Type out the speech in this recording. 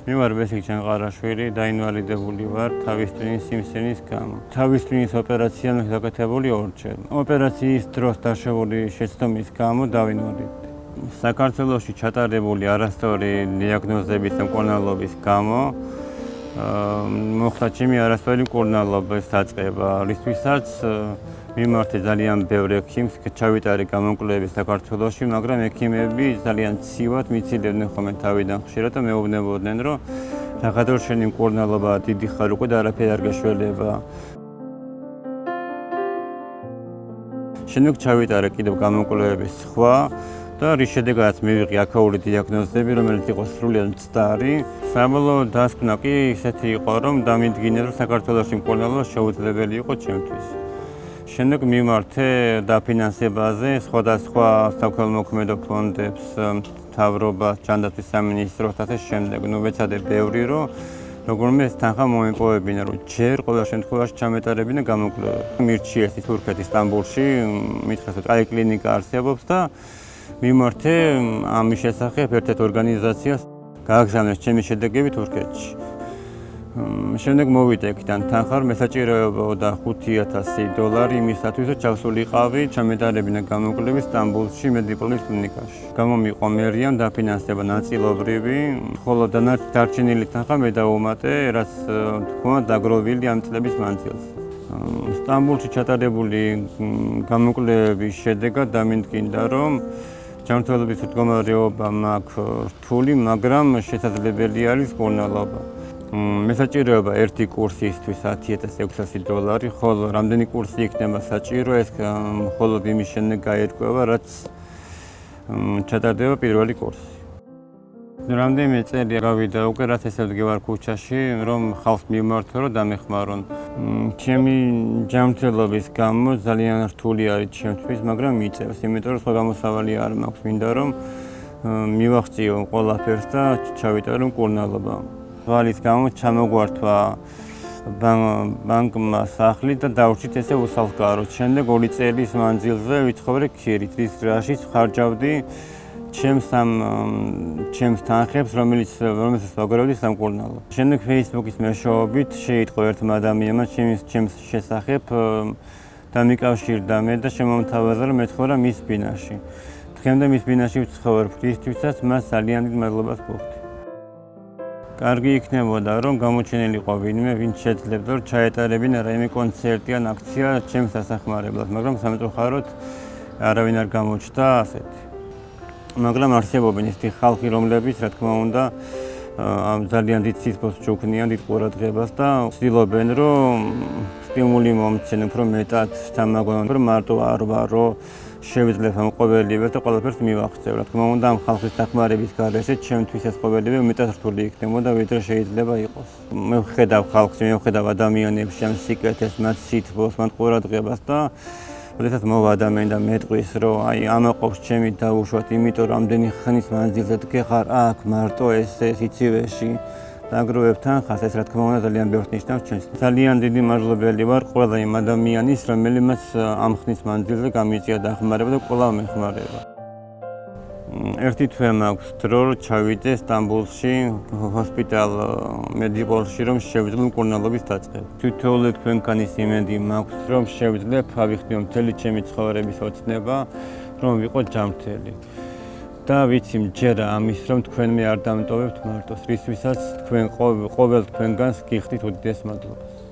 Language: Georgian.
მე ვარ ბესიკ ჩანყარაშვილი, დაინვალიდებული ვარ თავის ტვინის სიმსივნის გამო. თავის ტვინის ოპერაცია მიღებული ორჯერ. ოპერაციის დროს დაშავული შეცდომის გამო დავინვალიდე. საქართველოში ჩატარებული არასწორი დიაგნოზების და მკურნალობის გამო მოხდა ჩემი არასწორი მკურნალობის დაწყება, რისთვისაც მიმართე ძალიან ბევრ ექიმს, ჩავიტარე გამოკვლევები საქართველოში, მაგრამ ექიმები ძალიან ცივად მიცილებდნენ ხოლმე თავიდან ხშირად და მეუბნებოდნენ, რომ რაღაცა შენი მკურნალობაა დიდი ხარ უკვე და არაფერი არ გაშველება. შემდეგ ჩავიტარე კიდევ გამოკვლევების სხვა და რის შედეგადაც მივიღე აქაური დიაგნოზები, რომელიც იყო სრულიად მცდარი. საბოლოოდ დასკვნა კი ისეთი იყო, რომ დამიდგინე, რომ საქართველოში მკურნალობა შეუძლებელი იყო ჩემთვის. შემდეგ მიმართე დაფინანსებაზე სხვადასხვა საქველმოქმედო ფონდებს, მთავრობას, ჯანდაცვის სამინისტროს და შემდეგ. ვეცადე ბევრი, რომ როგორმე ეს თანხა მომიპოვებინა, რომ ჯერ ყოველ შემთხვევაში ჩამეტარებინა გამოკვლევები. მირჩიეს თურქეთის სტამბოლში, მითხრეს, რომ კაი კლინიკა არსებობს და მიმართე ამის შესახებ ერთ-ერთ ორგანიზაციას გააგზავნეს ჩემი შედეგები თურქეთში. შემდეგ მოვიდა იქიდან თანხა, რომ ესაჭიროებოდა $5,000 იმისათვის, რომ ჩავსულიყავი ჩამეტარებინა გამოკვლევის სტამბოლში მედიპოლის კლინიკაში. გამომიყო მერიამ დაფინანსება ნაწილობრივი, ხოლო დარჩენილი თანხა მე დავუმატე, რაც თქვა დაგროვილი ამ წლების მანძილზე. სტამბოლში ჩატარებული გამოკვლევების შედეგად დამინდგინდა, რომ ჯანმრთელობის მდგომარეობა მაქვს რთული, მაგრამ შესაძლებელი არის მკურნალობა. მე საჭიროება ერთი კურსისთვის $10,600, ხოლო რამდენი კურსი იქნება საჭირო, ეს მხოლოდ იმის შემდეგ გაირკვევა, რაც ჩატარდება პირველი კურსი. რამდენიმე წელი გავიდა უკვე, რაც ესე ვდგევარ ქუჩაში, რომ ხალხს მივმართო, რომ დამეხმარონ. ჩემი ჯანმრთელობის გამო ძალიან რთული არის ჩემთვის, მაგრამ მიწევს, იმიტომ რომ სხვა გამოსავალი არ მაქვს, მინდა რომ მივახციო ყველაფერს და ჩავიტარო მკურნალობა. ვალის გამო ჩამოგვართვა ბანკმა სახლი და დავრჩით ესე უსახლკაროდ. შემდეგ 2 წელის მანძილზე ვიცხოვრე ქირით, რის რაშიც ვხარჯავდი ჩემს თანხებს, რომელსაც ვაგროვდი სამკურნალო. შემდეგ Facebook-ის მეშვეობით შეიტყო ერთმა ადამიანმა ჩემს შესახებ დამიკავშირდა მე და შემომთავაზა, რომ მეცხოვრა მის ბინაში. დღემდე მის ბინაში ვცხოვრობ, რისთვისაც მას ძალიან დიდ მადლობას ვუხდი. კარგი იქნებოდა, რომ გამოჩენილიყო ვინმე, ვინც შეძლებდა, რომ ჩაეტარებინა რაიმე კონცერტი ან აქცია ჩემს დასახმარებლად, მაგრამ სამწუხაროდ არავინ არ გამოჩნდა ასეთი. მაგრამ არსებობენ ისეთი ხალხი, რომლებიც, რა თქმა უნდა, ძალიან დიდ სიცბოს ჩუქნიან, დიდ ყურადღებას და ვცდილობენ, რომ სტიმული მომცენ უფრო მეტად თამაგონ, რომ მარტო არ ვარ, რომ შევიძლებ ამ ყოველივეს და ყველაფერს მივახცევ. რა თქმა უნდა, ამ ხალხის დახმარების გარეშე ჩემთვის ეს ყოველივე მეტად რთული იქნებოდა, ვიდრე შეიძლება იყოს. მე ვხედავ ხალხს, მე ვხედავ ადამიანებს, ამ სიკეთეს, მათ სითბოს, მათ ყურადღებას და როდესაც მოვა ადამიანი და მეტყვის, რომ აი ამაყობს ჩემი დაუშვათ, იმიტომ რომ ამდენი ხნის მანძილზე დგეხარ აქ მარტო ეს სიცივეში დაგროვებ თანხას, ეს რა თქმა უნდა ძალიან ბევრს ნიშნავს ჩემს. ძალიან დიდი მადლობელი ვარ ყველა იმ ადამიანის, რომელმაც ამ ხნის მანძილზე გამიწია დახმარება და კვლავ მეხმარება. ერთი თვე მაქვს დრო, რომ ჩავიდე სტამბოლში, ჰოსპიტალ მედიპოლში, რომ შევძლებ მკურნალობის დაწყება. თითოეული თქვენგანის იმედი მაქვს, რომ შევძლებ ავიხდიო მთელი ჩემი ცხოვრების ოცნება, რომ ვიყო ჯანმრთელი. და ვიცი მჯერა ამის, რომ თქვენ მე არ დამტოვებთ მარტოს, რისთვისაც თქვენ ყოველ თქვენგანს გიხდით უდიდეს მადლობას.